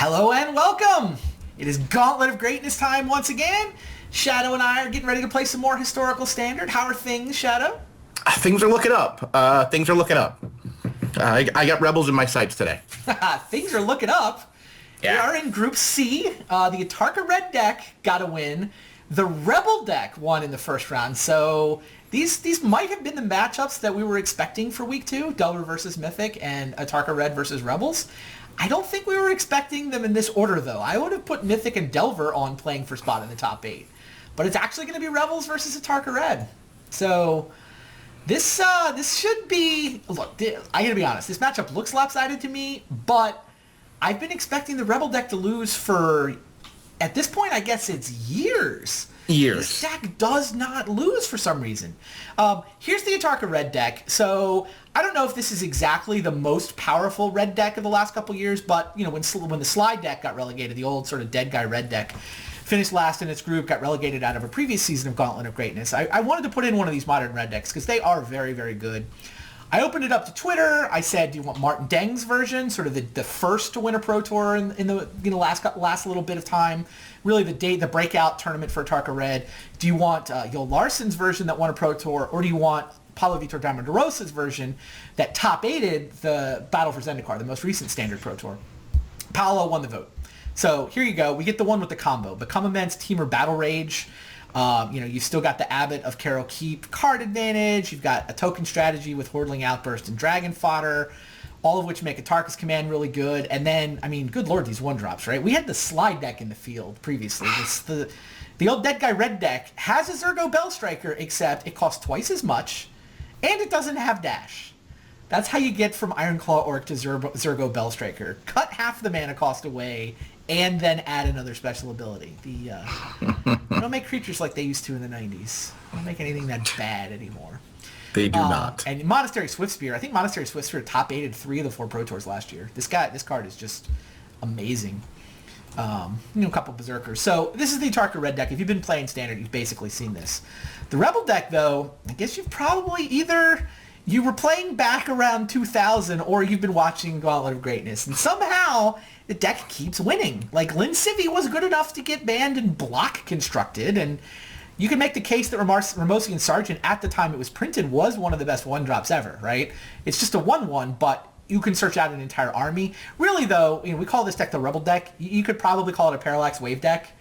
Hello and welcome! It is Gauntlet of Greatness time once again. Shadow and I are getting ready to play some more Historical Standard. How are things, Shadow? Things are looking up. I got rebels in my sights today. Things are looking up. Yeah. We are in Group C. The Atarka red deck got a win. The Rebel deck won in the first round. So these might have been the matchups that we were expecting for Week 2. Delver versus Mythic and Atarka Red versus Rebels. I don't think we were expecting them in this order, though. I would have put Mythic and Delver on playing for spot in the top 8. But it's actually going to be Rebels versus Atarka Red. So this should be... Look, I gotta be honest. This matchup looks lopsided to me, but I've been expecting the Rebel deck to lose for, at this point, I guess it's years. This deck does not lose for some reason. Here's the Atarka red deck. So I don't know if this is exactly the most powerful red deck of the last couple years, but you know, when the slide deck got relegated, the old sort of dead guy red deck finished last in its group, got relegated out of a previous season of Gauntlet of Greatness. I wanted to put in one of these modern red decks because they are very, very good. I opened it up to Twitter. I said, do you want Martin Deng's version, sort of the first to win a Pro Tour in the last little bit of time, really the breakout tournament for Atarka Red? Do you want Joel Larsson's version that won a Pro Tour, or do you want Paulo Vitor Diamonderosa's version that top-8'd the Battle for Zendikar, the most recent Standard Pro Tour? Paulo won the vote. So here you go. We get the one with the combo. Become Immense, Teamer Battle Rage. You've still got the Abbot of Carol Keep card advantage. You've got a token strategy with Hordling Outburst and Dragon Fodder, all of which make Atarka's command really good. And then, I mean, good lord, these one-drops, right? We had the slide deck in the field previously. The old Dead Guy red deck has a Zergo Bellstriker, except it costs twice as much, and it doesn't have dash. That's how you get from Ironclaw Orc to Zergo Bellstriker. Cut half the mana cost away, and then add another special ability. They don't make creatures like they used to in the 90s. They don't make anything that bad anymore. They do not. And Monastery Swiftspear, I think Monastery Swiftspear top-8'd 3 of the 4 Pro Tours last year. This card is just amazing. A couple Berserkers. So this is the Atarka red deck. If you've been playing Standard, you've basically seen this. The Rebel deck, though, I guess you've probably either... You were playing back around 2000, or you've been watching Gauntlet of Greatness, and somehow the deck keeps winning. Like, Lin Civi was good enough to get banned and block constructed, and you can make the case that Ramosian Sergeant, at the time it was printed, was one of the best one-drops ever, right? It's just a 1/1, but you can search out an entire army. Really, though, we call this deck the Rebel deck. You could probably call it a Parallax Wave deck.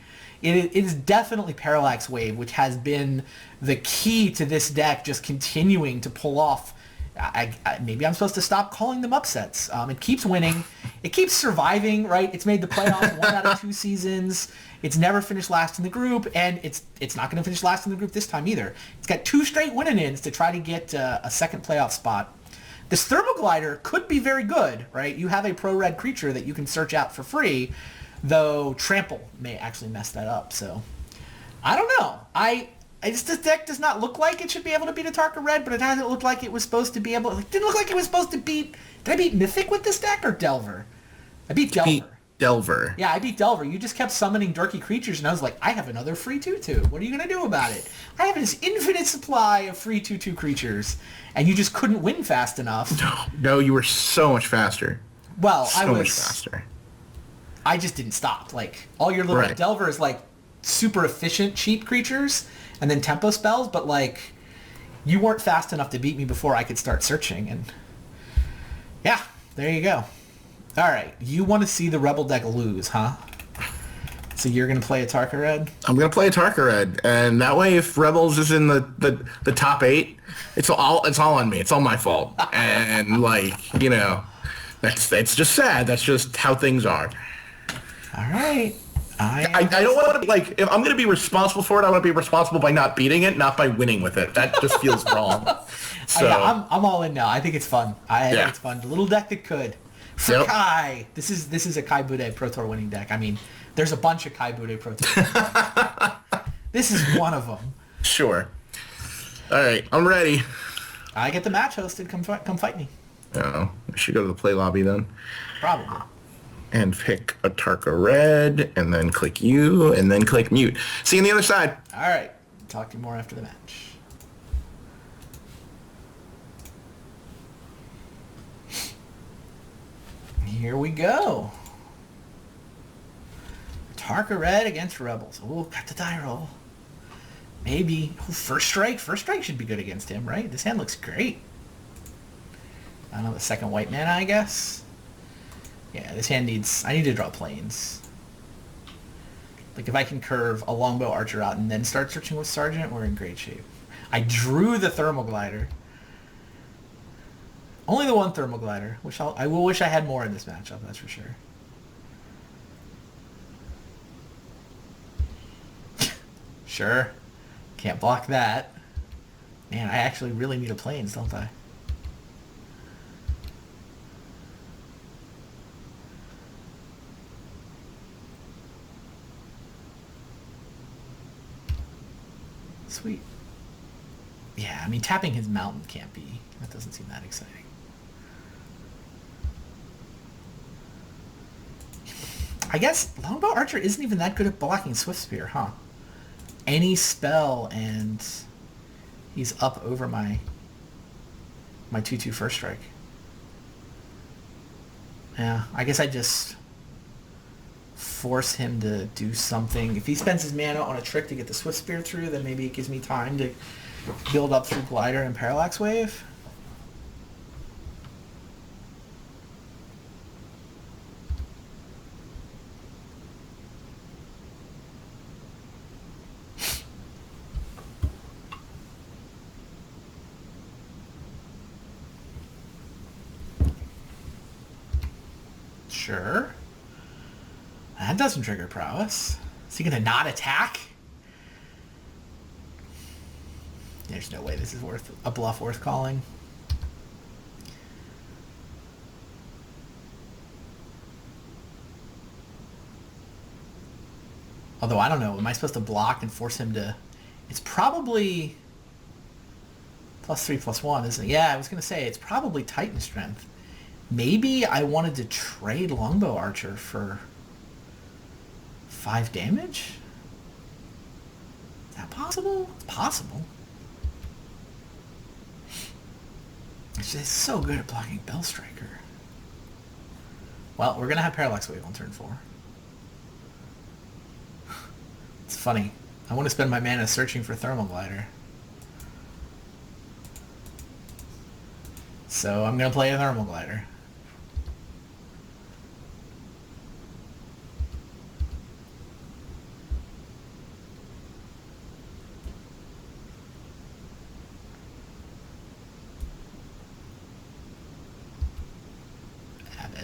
It is definitely Parallax Wave, which has been the key to this deck just continuing to pull off. Maybe I'm supposed to stop calling them upsets. It keeps winning. It keeps surviving, right? It's made the playoffs 1 out of 2 seasons. It's never finished last in the group, and it's not going to finish last in the group this time either. It's got 2 straight win-ins to try to get a second playoff spot. This Thermoglider could be very good, right? You have a pro-red creature that you can search out for free, though Trample may actually mess that up. So I don't know. This deck does not look like it should be able to beat Atarka Red, but it hasn't looked like it was supposed to be able... It didn't look like it was supposed to beat... Did I beat Mythic with this deck or Delver? I beat Delver. Delver. Yeah, I beat Delver. You just kept summoning dorky creatures, and I was like, I have another free 2/2. What are you going to do about it? I have this infinite supply of free 2/2 creatures, and you just couldn't win fast enough. No, you were so much faster. Well, so much faster. I just didn't stop. Like, all your little Delver is like super efficient, cheap creatures, and then tempo spells, but like, you weren't fast enough to beat me before I could start searching, and yeah, there you go. Alright, you want to see the Rebel deck lose, huh? So you're going to play Atarka Red? I'm going to play Atarka Red, and that way if Rebels is in the top 8, it's all on me. It's all my fault. And it's just sad. That's just how things are. Alright. I don't want to, if I'm going to be responsible for it, I want to be responsible by not beating it, not by winning with it. That just feels wrong. So I'm all in now. I think it's fun. I think it's fun. The little deck that could. For Kai. This is a Kai Bude Pro Tour winning deck. I mean, there's a bunch of Kai Bude Pro Tour. This is one of them. Sure. All right, I'm ready. I get the match hosted. Come fight me. Oh, I should go to the play lobby then. Probably. And pick Atarka Red, and then click you, and then click mute. See you on the other side. All right. Talk to you more after the match. Here we go. Atarka red against rebels. Oh, got the die roll. Maybe. Oh, first strike. First strike should be good against him, right? This hand looks great. I don't know, the second white mana, I guess. Yeah, this hand needs... I need to draw planes. Like, if I can curve a longbow archer out and then start searching with Sergeant, we're in great shape. I drew the thermal glider. Only the one thermal glider. I will wish I had more in this matchup, that's for sure. Sure. Can't block that. Man, I actually really need a planes, don't I? Sweet. Yeah, I mean, tapping his mountain can't be. That doesn't seem that exciting. I guess Longbow Archer isn't even that good at blocking Swift Spear, huh? Any spell and he's up over my 2/2 first strike. Yeah, I guess I just force him to do something. If he spends his mana on a trick to get the Swift Spear through, then maybe it gives me time to build up through Glider and Parallax Wave. Sure. That doesn't trigger prowess. Is he gonna not attack? There's no way this is worth a bluff worth calling. Although I don't know, am I supposed to block and force him to... It's probably +3/+1, isn't it? Yeah, I was gonna say it's probably Titan Strength. Maybe I wanted to trade Longbow Archer for 5 damage? Is that possible? It's possible. It's just so good at blocking Bell Striker. Well, we're going to have Parallax Wave on turn 4. It's funny. I want to spend my mana searching for Thermal Glider. So I'm going to play a Thermal Glider.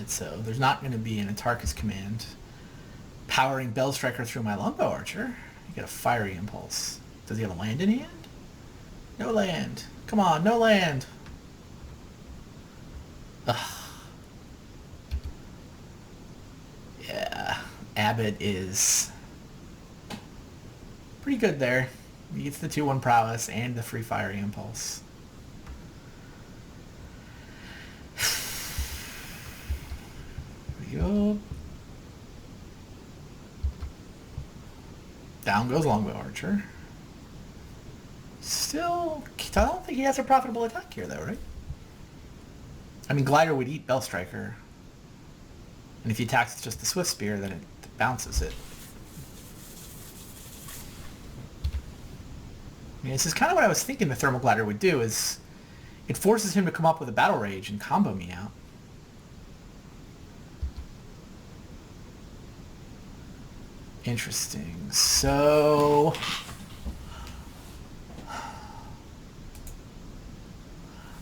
So there's not going to be an Atarka's command powering Bell Striker through my Longbow Archer. You get a Fiery Impulse. Does he have a land in hand? No land. Come on, no land. Ugh. Yeah, Abbott is pretty good there. He gets the 2/1 prowess and the free Fiery Impulse. Go. Down goes Longbow Archer. Still, I don't think he has a profitable attack here though, right? I mean, Glider would eat Bell Striker. And if he attacks with just the Swift Spear, then it bounces it. I mean, this is kind of what I was thinking the Thermal Glider would do, is it forces him to come up with a Battle Rage and combo me out. Interesting. So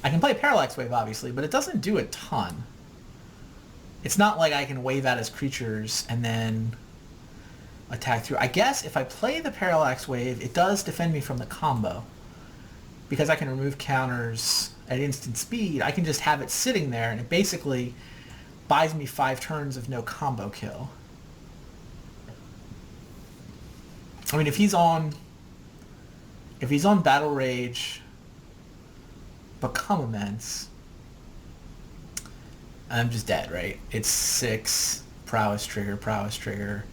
I can play Parallax Wave, obviously, but it doesn't do a ton. It's not like I can wave out his creatures and then attack through. I guess if I play the Parallax Wave, it does defend me from the combo. Because I can remove counters at instant speed, I can just have it sitting there, and it basically buys me 5 turns of no combo kill. I mean, if he's on Battle Rage, Become Immense, I'm just dead, right? It's 6 prowess trigger.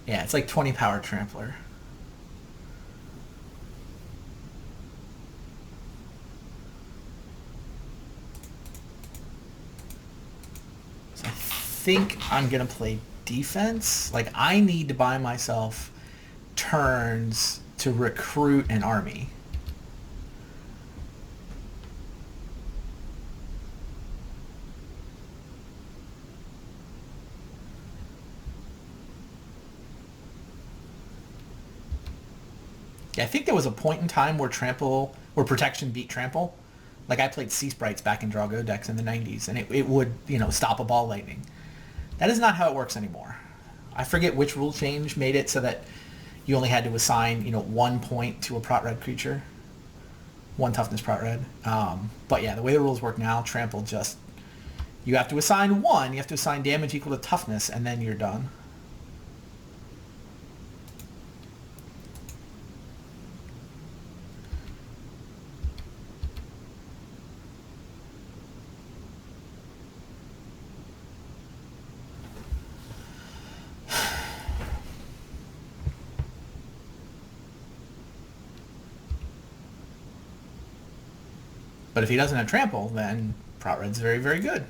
Yeah, it's like 20 power trampler. So I think I'm gonna play defense, like I need to buy myself turns to recruit an army. Yeah, I think there was a point in time where protection beat trample. Like I played Sea Sprites back in Drago decks in the 90s, and it would, stop a ball lightning. That is not how it works anymore. I forget which rule change made it so that you only had to assign, 1 point to a Prot Red creature. 1 toughness Prot Red. But yeah, the way the rules work now, trample just... You have to assign 1, you have to assign damage equal to toughness, and then you're done. But if he doesn't have trample, then Prot Red's very, very good.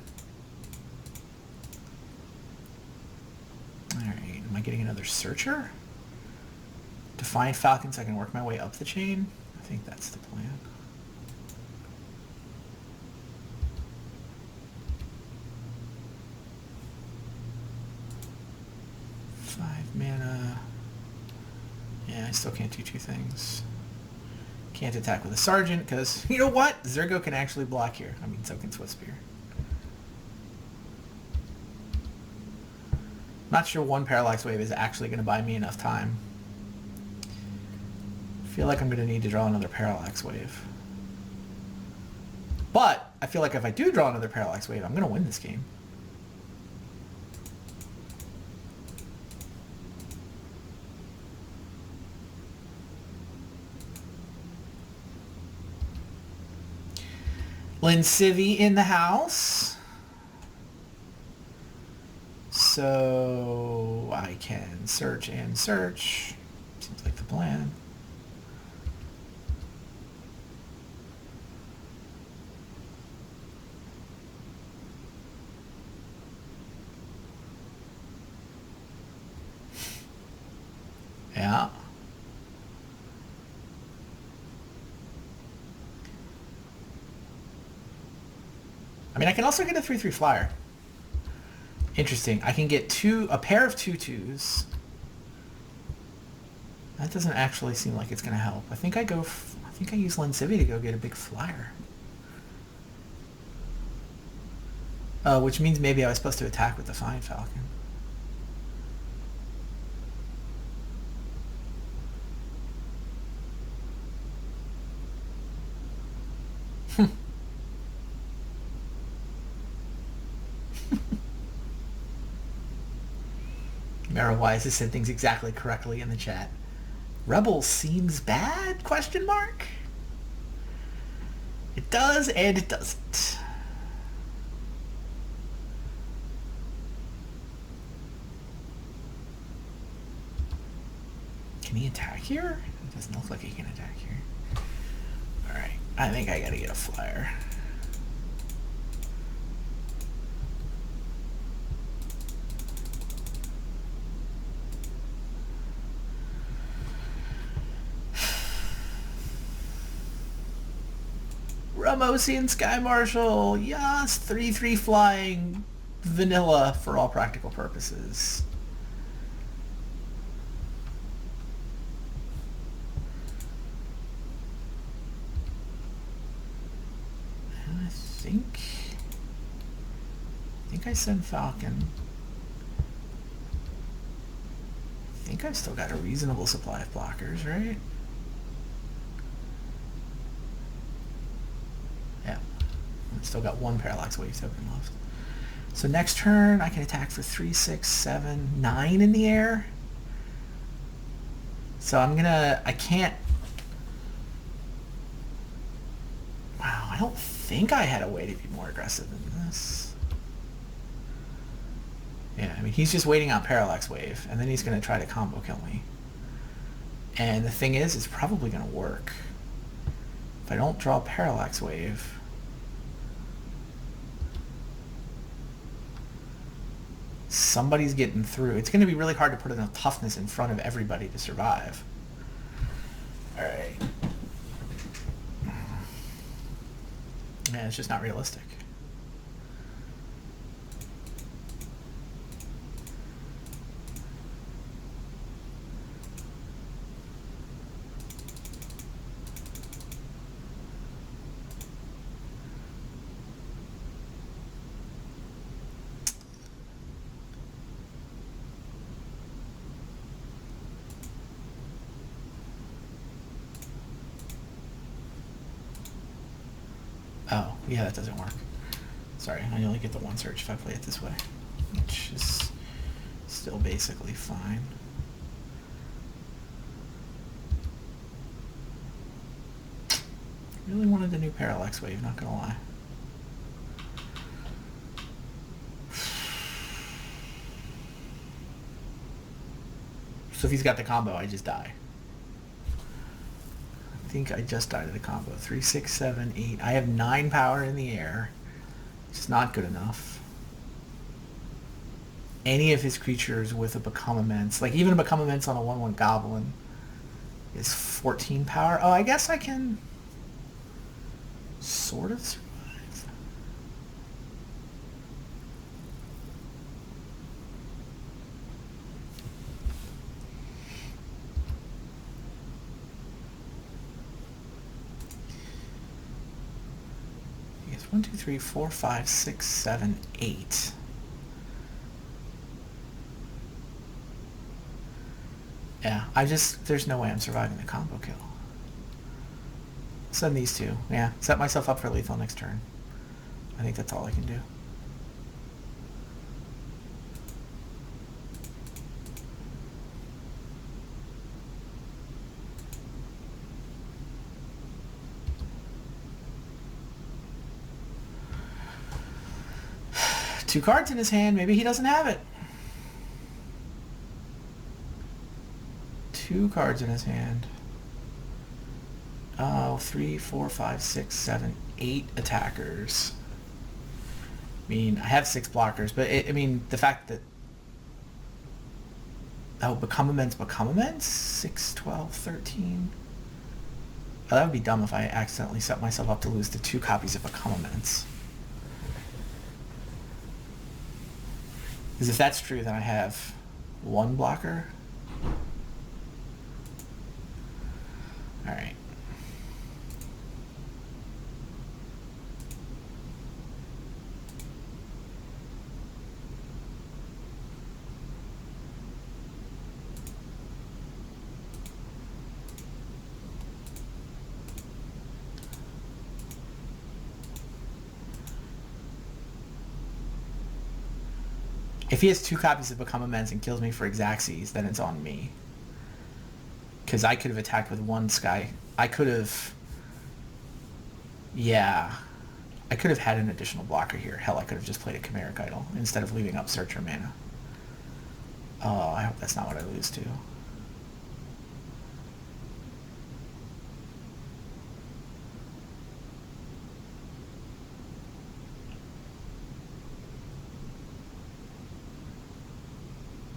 Alright, am I getting another Searcher? To find Falcons, I can work my way up the chain. I think that's the plan. Five mana. Yeah, I still can't do 2 things. Can't attack with a Sergeant, because, you know what? Zergo can actually block here. I mean, so can Swiftspear. Not sure 1 Parallax Wave is actually going to buy me enough time. I feel like I'm going to need to draw another Parallax Wave. But I feel like if I do draw another Parallax Wave, I'm going to win this game. Linsivvy in the house. So I can search and search. Seems like the plan. Yeah. I mean, I can also get a 3/3 flyer. Interesting. I can get a pair of 2/2s. That doesn't actually seem like it's going to help. I think I use Linsivvy to go get a big flyer. Which means maybe I was supposed to attack with the Fine Falcon. Mara Wise has said things exactly correctly in the chat. Rebel seems bad? Question mark? It does and it doesn't. Can he attack here? It doesn't look like he can attack here. Alright, I think I gotta get a flyer. Ramosian Sky Marshal, yes, 3/3 flying, vanilla for all practical purposes. And I think I send Falcon. I think I've still got a reasonable supply of blockers, right? Still got 1 Parallax Wave token left. So next turn, I can attack for 3, 6, 7, 9 in the air. So I can't... Wow, I don't think I had a way to be more aggressive than this. Yeah, I mean, he's just waiting out Parallax Wave, and then he's going to try to combo kill me. And the thing is, it's probably going to work. If I don't draw Parallax Wave... somebody's getting through. It's going to be really hard to put enough toughness in front of everybody to survive. All right. Man, it's just not realistic. Oh, yeah, that doesn't work. Sorry, I only get the one search if I play it this way, which is still basically fine. Really wanted the new Parallax Wave, not gonna lie. So if he's got the combo, I just die. I think I just died of the combo. 3, 6, 7, 8. I have 9 power in the air. It's not good enough. Any of his creatures with a Become Immense, like even a Become Immense on a 1/1 Goblin, is 14 power. Oh, I guess I can sort of survive. I guess 1, 2, 3, 4, 5, 6, 7, 8. Yeah, there's no way I'm surviving the combo kill. Send these two. Yeah, set myself up for lethal next turn. I think that's all I can do. Two cards in his hand. Maybe he doesn't have it. 2 cards in his hand. Oh, 3, 4, 5, 6, 7, 8 attackers. I mean, I have 6 blockers, but I mean, the fact that... Oh, Become Immense? 6, 12, 13. Oh, that would be dumb if I accidentally set myself up to lose the 2 copies of Become Immense. Because if that's true, then I have 1 blocker. Alright. If he has 2 copies of Become Immense and kills me for Xaxes, then it's on me. Because I could have attacked with 1 Sky. I could have... Yeah. I could have had an additional blocker here. Hell, I could have just played a Chimeric Idol instead of leaving up Searcher mana. Oh, I hope that's not what I lose to.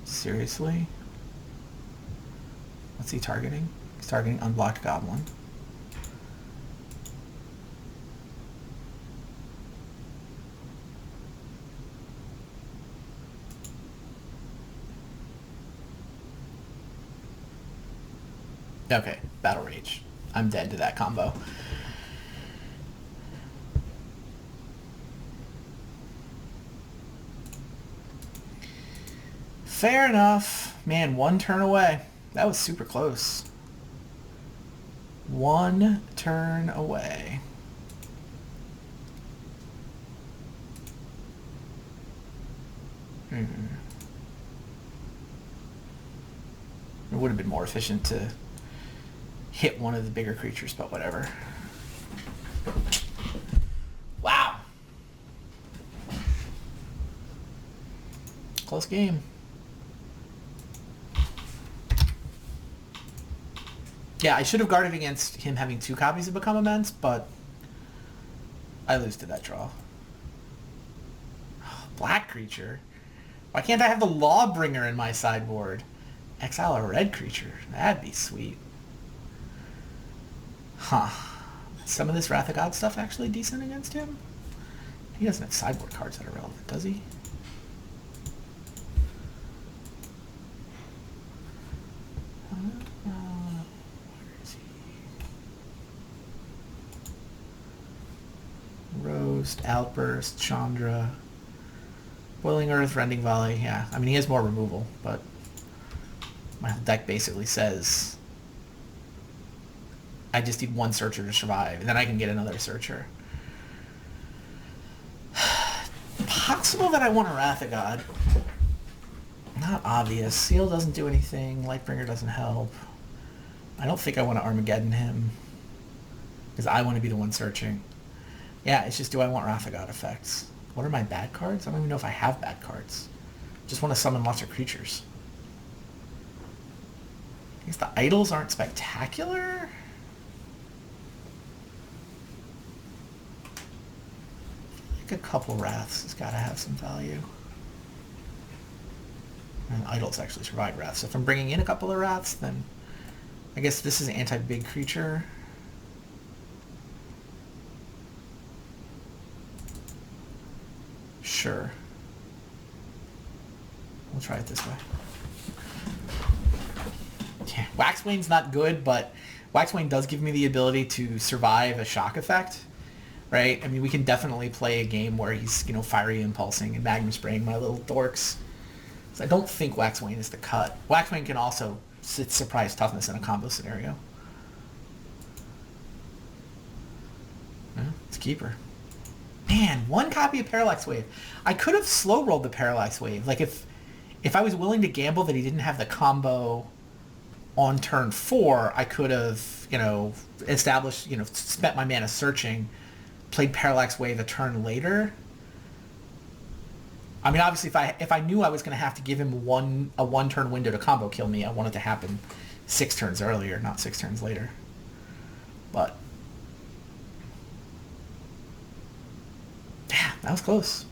Seriously? What's he targeting? He's targeting Unblocked Goblin. Okay, Battle Rage. I'm dead to that combo. Fair enough. Man, 1 turn away. That was super close. 1 turn away. It would have been more efficient to hit one of the bigger creatures, but whatever. Wow. Close game. Yeah, I should have guarded against him having 2 copies of Become Immense, but I lose to that draw. Black creature. Why can't I have the Lawbringer in my sideboard? Exile a red creature. That'd be sweet. Huh. Some of this Wrath of God stuff actually decent against him? He doesn't have sideboard cards that are relevant, does he? Where is he? Roast, Outburst, Chandra, Boiling Earth, Rending Volley. Yeah, I mean he has more removal, but my deck basically says I just need one searcher to survive, and then I can get another searcher. Possible that I want a Wrath of God. Not obvious. Seal doesn't do anything. Lightbringer doesn't help. I don't think I want to Armageddon him, because I want to be the one searching. Yeah, it's just, do I want Wrath of God effects? What are my bad cards? I don't even know if I have bad cards. Just want to summon lots of creatures. I guess the idols aren't spectacular. I think a couple Wraths has got to have some value. And idols actually survive Wraths. So if I'm bringing in a couple of Wraths, then I guess this is anti-big creature. Sure. We'll try it this way. Yeah, Waxwane's not good, but Waxwane does give me the ability to survive a shock effect, right? I mean, we can definitely play a game where he's, you know, fiery impulsing and magnum spraying my little dorks. So I don't think Waxwane is the cut. Waxwane can also surprise toughness in a combo scenario. Yeah, it's a keeper. Man, one copy of Parallax Wave. I could have slow rolled the Parallax Wave. Like if I was willing to gamble that he didn't have the combo on turn 4, I could have, you know, established, you know, spent my mana searching, played Parallax Wave a turn later. I mean, obviously, if I knew I was going to have to give him a one turn window to combo kill me, I want it to happen 6 turns earlier, not 6 turns later. But yeah, that was close.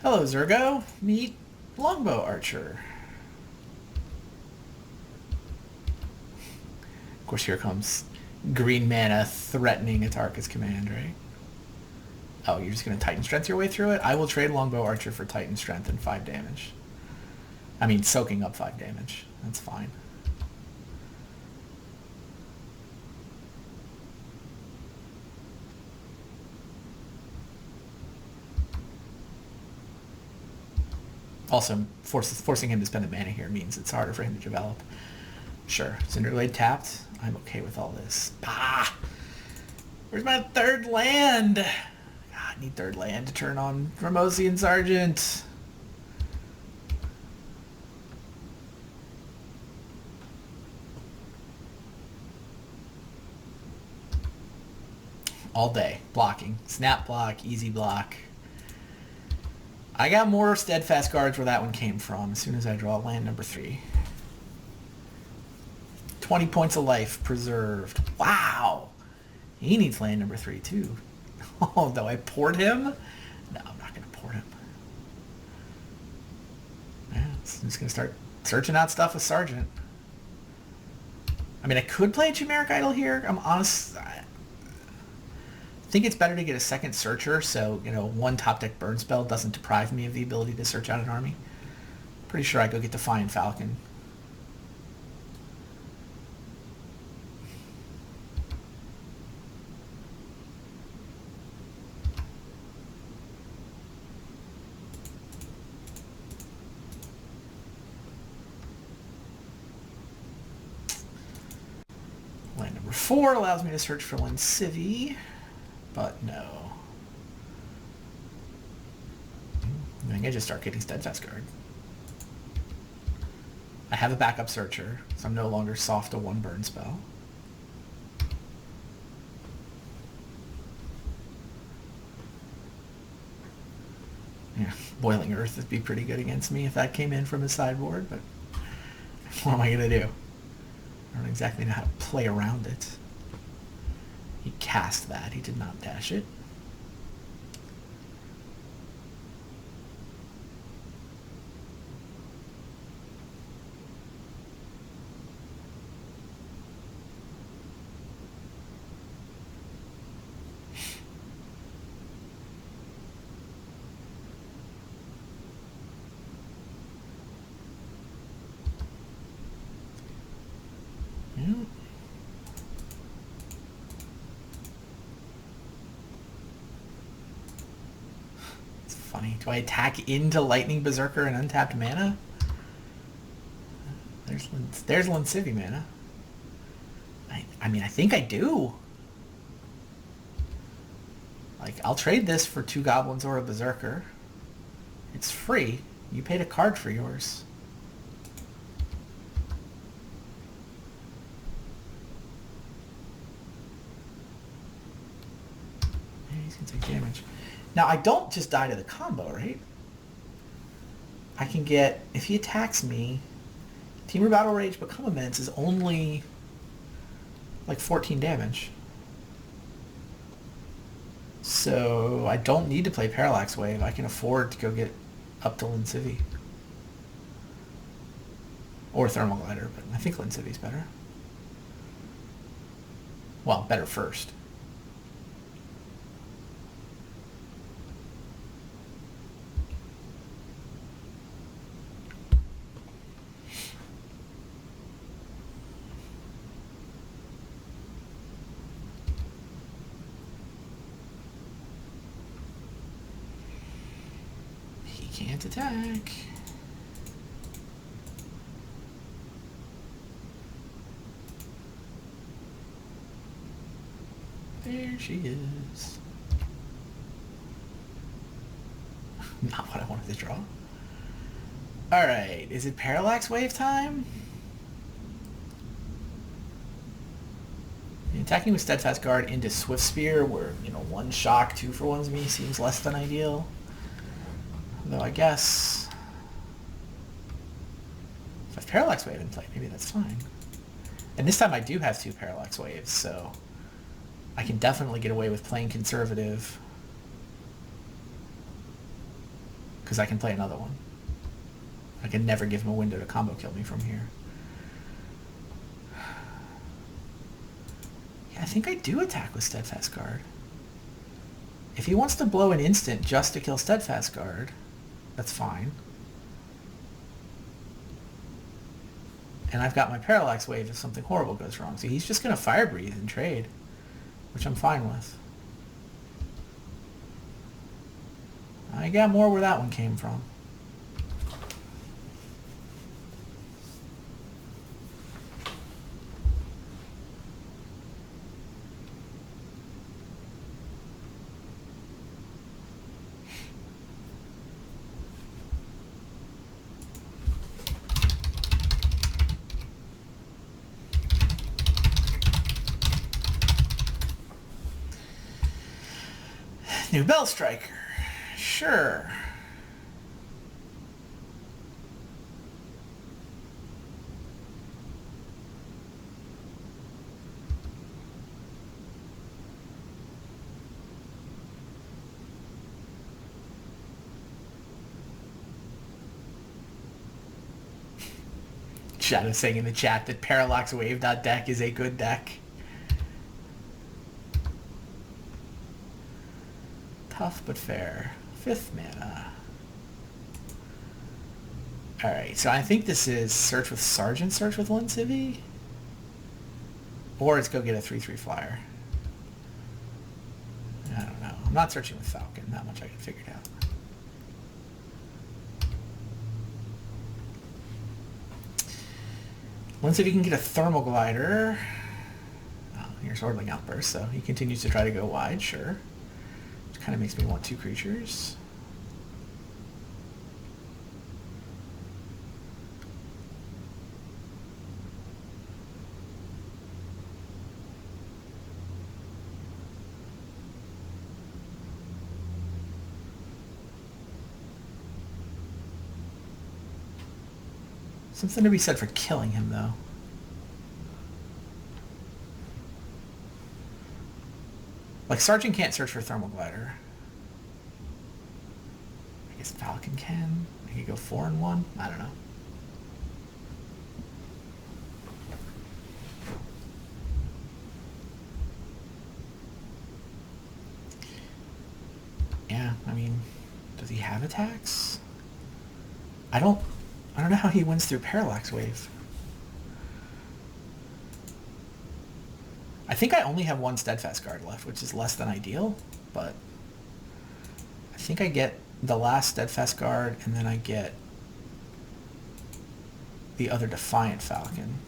Hello, Zergo. Meet Longbow Archer. Of course, here comes green mana threatening Atarka's command, right? Oh, you're just going to Titan Strength your way through it? I will trade Longbow Archer for Titan Strength and 5 damage. I mean, soaking up 5 damage. That's fine. Also, forcing him to spend a mana here means it's harder for him to develop. Sure. Cinderblade tapped. I'm okay with all this. Bah! Where's my third land? God, I need third land to turn on Ramosian Sergeant. All day. Blocking. Snap block, easy block. I got more Steadfast Guards where that one came from as soon as I draw land number 3. 20 points of life preserved. Wow! He needs land number 3 too. Oh, though I port him? No, I'm not going to port him. Yeah, I'm just going to start searching out stuff with Sergeant. I mean, I could play a Chimeric Idol here. I'm honest. I think it's better to get a second searcher so, you know, one top deck burn spell doesn't deprive me of the ability to search out an army. Pretty sure I go get Defiant Falcon. Land number 4 allows me to search for one Civi. But no. I'm going to think I just start getting Steadfast Guard. I have a backup Searcher, so I'm no longer soft to 1 burn spell. Yeah, Boiling Earth would be pretty good against me if that came in from his sideboard, but what am I going to do? I don't exactly know how to play around it. He cast that. He did not dash it. It's funny. Do I attack into Lightning Berserker and untapped mana? There's Linsivy mana. I mean, I think I do. Like, I'll trade this for 2 Goblins or a Berserker. It's free. You paid a card for yours. He's going to take damage. Now, I don't just die to the combo, right? I can get... If he attacks me, Temur Battle Rage Become Immense is only like 14 damage. So I don't need to play Parallax Wave. I can afford to go get up to Linsivy. Or Thermal Glider, but I think Linsivy's better. Well, better first. Can't attack. There she is. Not what I wanted to draw. Alright, is it Parallax Wave time? Attacking with Steadfast Guard into Swift Spear, where, 1 shock, 2 for 1's me seems less than ideal. Though I guess if I have Parallax Wave in play, maybe that's fine. And this time I do have 2 Parallax Waves, so I can definitely get away with playing conservative because I can play another one. I can never give him a window to combo kill me from here. Yeah, I think I do attack with Steadfast Guard. If he wants to blow an instant just to kill Steadfast Guard, that's fine. And I've got my Parallax Wave if something horrible goes wrong. So he's just going to Fire Breathe and trade, which I'm fine with. I got more where that one came from. New Bell Striker. Sure. Shadow saying in the chat that Parallax Wave deck is a good deck. Tough but fair. 5th mana. Alright, so I think this is Search with Sergeant, Search with Linsivy? Or it's go get a 3/3 flyer. I don't know. I'm not searching with Falcon. That much I can figure it out. Linsivy can get a Thermal Glider. Oh, here's Orderling Outburst, so he continues to try to go wide, sure. Kind of makes me want 2 creatures. Something to be said for killing him, though. Like, Sergeant can't search for Thermal Glider. I guess Falcon can. I could go 4 and 1. I don't know. Yeah, I mean, does he have attacks? I don't know how he wins through Parallax Wave. I think I only have one Steadfast Guard left, which is less than ideal, but I think I get the last Steadfast Guard, and then I get the other Defiant Falcon.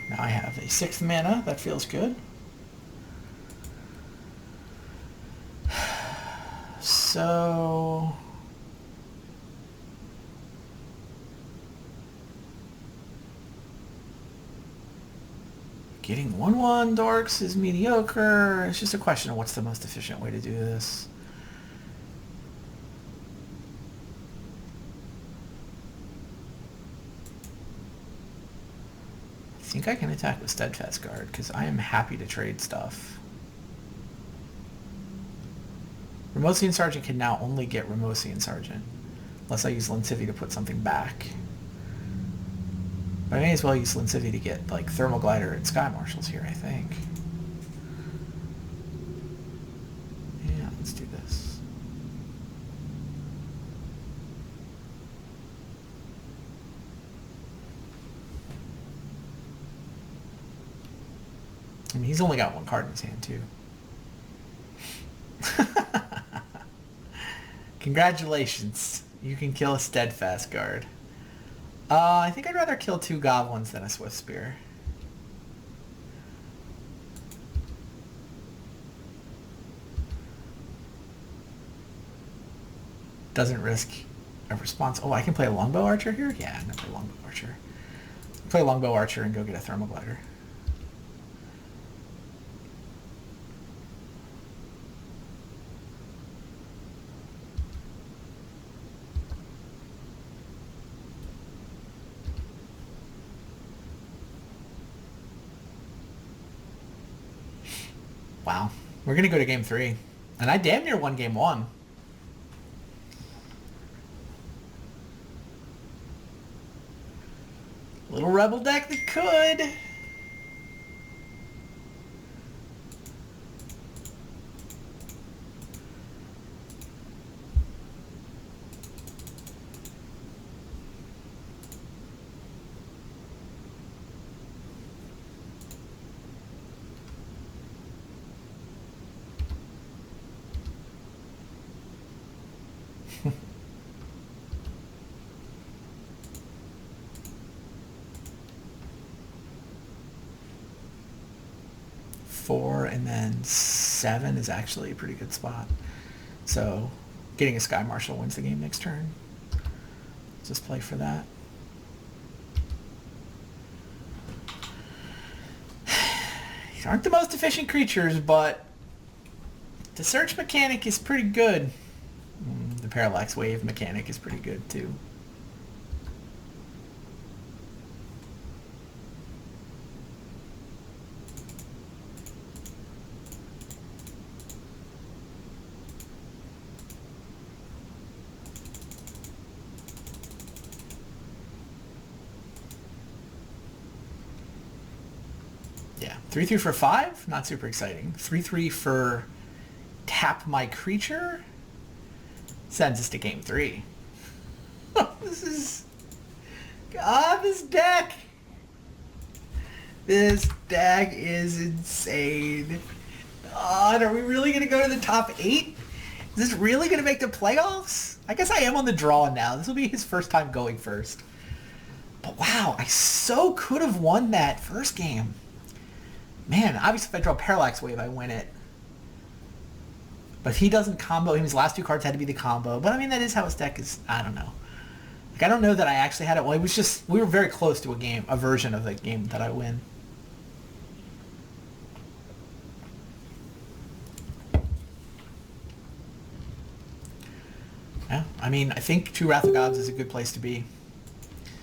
Now I have a 6th mana. That feels good. So... getting 1/1 dorks is mediocre. It's just a question of what's the most efficient way to do this. I think I can attack with Steadfast Guard, because I am happy to trade stuff. Remosian Sergeant can now only get Remosian Sergeant, unless I use Linsivy to put something back. But I may as well use Linsivy to get, like, Thermal Glider and Sky Marshals here, I think. Yeah, let's do this. I mean, he's only got 1 card in his hand, too. Congratulations. You can kill a Steadfast Guard. I think I'd rather kill 2 Goblins than a Swift Spear. Doesn't risk a response. Oh, I can play a Longbow Archer here? Yeah, I'm going to play Longbow Archer. Play Longbow Archer and go get a Thermal Glider. Wow. We're going to go to game 3. And I damn near won game 1. Little rebel deck that could. Four and then 7 is actually a pretty good spot. So getting a Sky Marshal wins the game next turn. Just play for that. These aren't the most efficient creatures, but the search mechanic is pretty good. The Parallax Wave mechanic is pretty good too. Yeah, 3/3 for 5, not super exciting. 3/3 for tap my creature sends us to game 3. This is... God, this deck! This deck is insane. God, are we really going to go to the top 8? Is this really going to make the playoffs? I guess I am on the draw now. This will be his first time going first. But wow, I so could have won that first game. Man, obviously if I draw Parallax Wave, I win it. But if he doesn't combo him, his last 2 cards had to be the combo. But I mean, that is how his deck is. I don't know. Like, I don't know that I actually had it. Well, it was just, we were very close to a version of the game that I win. Yeah, I mean, I think 2 Wrath of Gods is a good place to be.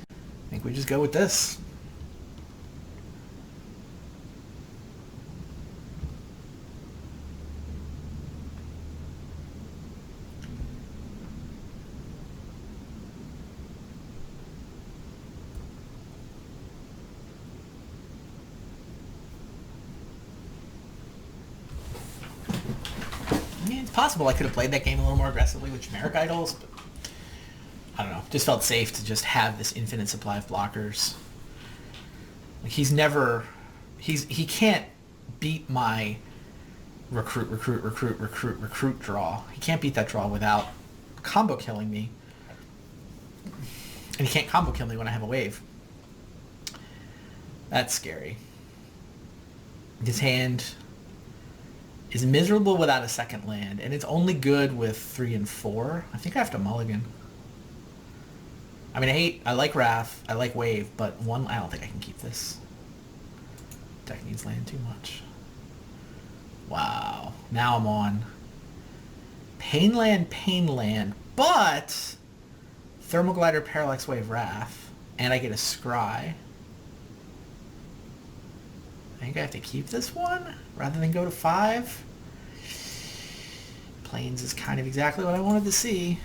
I think we just go with this. I mean, it's possible I could have played that game a little more aggressively with generic idols, but I don't know. Just felt safe to just have this infinite supply of blockers. Like, he can't beat my recruit draw. He can't beat that draw without combo killing me. And he can't combo kill me when I have a wave. That's scary. His hand is miserable without a second land, and it's only good with 3 and 4. I think I have to mulligan. I mean, I like Wrath, I like Wave, but I don't think I can keep this. Deck needs land too much. Wow. Now I'm on Painland, but Thermal Glider, Parallax Wave, Wrath, and I get a Scry. I think I have to keep this one rather than go to 5. Plains is kind of exactly what I wanted to see.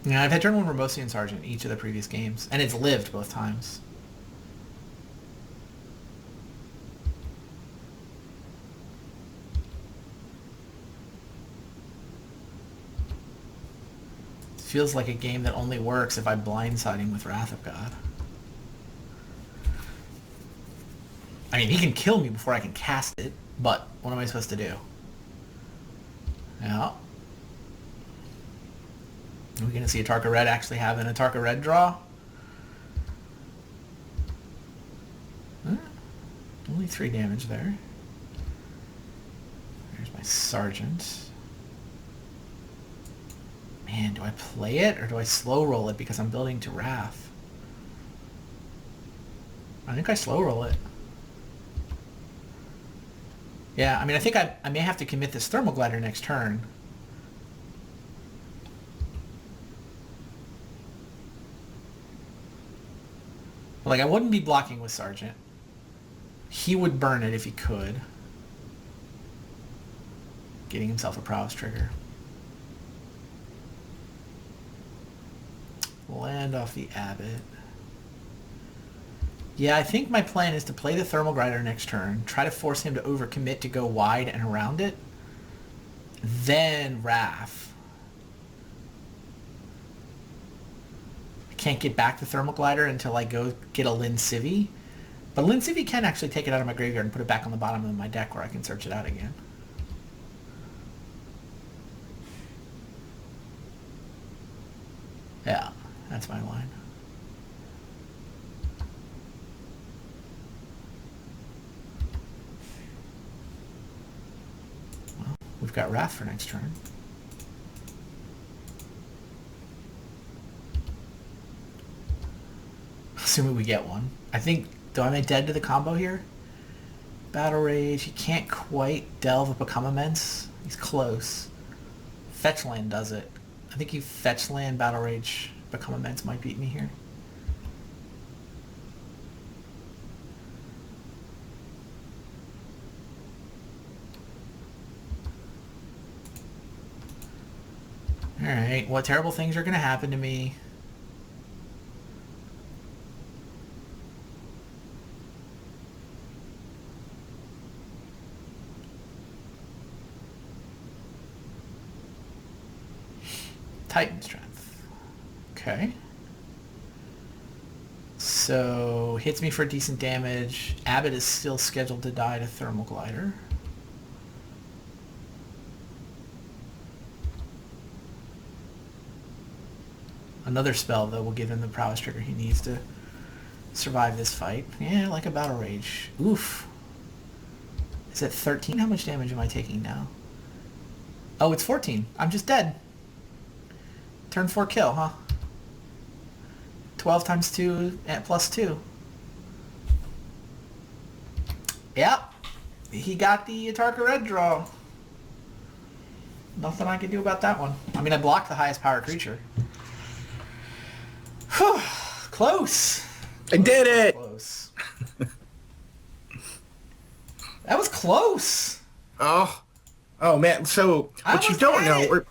Yeah, I've had turn 1 Verbosian Sergeant each of the previous games, and it's lived both times. It feels like a game that only works if I'm blindsiding with Wrath of God. I mean, he can kill me before I can cast it, but what am I supposed to do? Yeah. Are we going to see Atarka Red actually have an Atarka Red draw? Only 3 damage there. There's my Sergeant. Man, do I play it or do I slow roll it because I'm building to Wrath? I think I slow roll it. Yeah, I mean, I think I may have to commit this Thermal Glider next turn. Like, I wouldn't be blocking with Sergeant. He would burn it if he could. Getting himself a prowess trigger. Land off the Abbot. Yeah, I think my plan is to play the Thermal Glider next turn, try to force him to overcommit to go wide and around it, then Wrath. I can't get back the Thermal Glider until I go get a Lin Civi, but Lin Civi can actually take it out of my graveyard and put it back on the bottom of my deck where I can search it out again. Yeah, that's my line. Well, we've got Wrath for next turn. Assuming we get one. I think, am I dead to the combo here? Battle Rage, he can't quite delve or become immense. He's close. Fetch land does it. I think you fetch land, Battle Rage, become immense might beat me here. Alright, what terrible things are going to happen to me? Titan Strength. Okay. So, hits me for decent damage. Abbot is still scheduled to die to Thermal Glider. Another spell, though, will give him the prowess trigger he needs to survive this fight. Yeah, like a Battle Rage. Oof. Is it 13? How much damage am I taking now? Oh, it's 14. I'm just dead. Turn 4 kill, huh? 12 times 2 at plus 2. Yep. He got the Atarka red draw. Nothing I can do about that one. I mean, I blocked the highest power creature. Whew. Close. I did it. Close. That was close. Oh man. So what you don't know,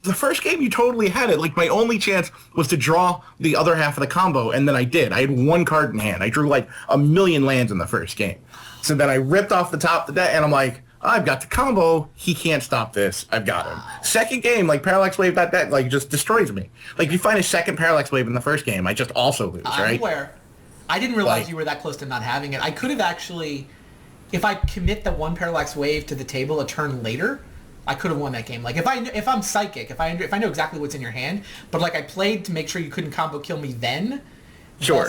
the first game you totally had it. Like my only chance was to draw the other half of the combo, and then I did. I had one card in hand. I drew like a million lands in the first game. So then I ripped off the top of the deck, and I'm like, I've got the combo. He can't stop this. I've got him. Second game, like Parallax Wave, that like just destroys me. Like if you find a second Parallax Wave in the first game, I just also lose, right? I'm aware. I didn't realize you were that close to not having it. I could have actually, if I commit the one Parallax Wave to the table a turn later, I could have won that game. Like if I'm psychic, if I know exactly what's in your hand, but like I played to make sure you couldn't combo kill me then. Sure.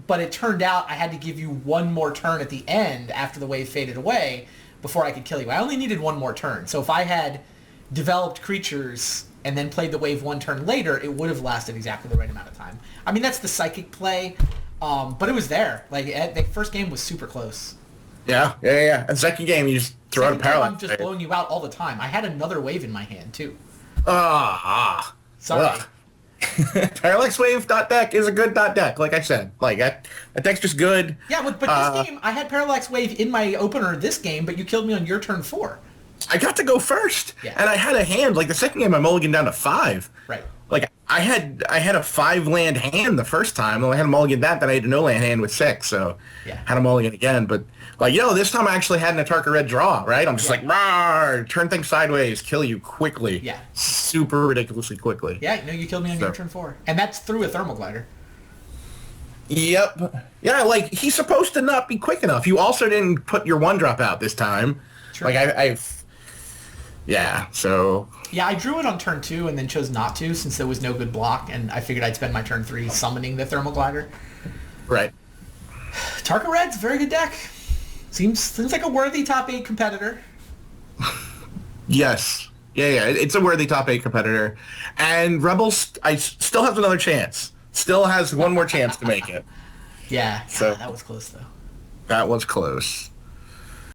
But it turned out I had to give you one more turn at the end after the wave faded away before I could kill you. I only needed one more turn. So if I had developed creatures and then played the wave one turn later, it would have lasted exactly the right amount of time. I mean, that's the psychic play, but it was there. Like the first game was super close. Yeah. And second game, you just throw out a Parallax. I'm just blowing you out all the time. I had another wave in my hand too. Sorry. Parallax Wave .deck is a good .deck, like I said. Like, that deck's just good. Yeah, but this game, I had Parallax Wave in my opener this game, but you killed me on your turn 4. I got to go first, and I had a hand. Like, the second game, I mulliganed down to 5. Right. Like, I had a 5-land hand the first time, and I had a mulligan that, then I had a no-land hand with 6, so had a mulligan again. But, like, this time I actually had an Atarka red draw, right? I'm just like, rawr, turn things sideways, kill you quickly. Yeah. Super ridiculously quickly. Yeah, you killed me on your turn 4. And that's through a Thermal Glider. Yep. Yeah, like, he's supposed to not be quick enough. You also didn't put your 1-drop out this time. True. Like, yeah, so... Yeah, I drew it on turn 2 and then chose not to since there was no good block, and I figured I'd spend my turn 3 summoning the Thermal Glider. Right. Atarka Red's a very good deck. Seems like a worthy top 8 competitor. Yes. Yeah, it's a worthy top 8 competitor. And Rebels still has another chance. Still has one more chance to make it. Yeah, so that was close, though. That was close.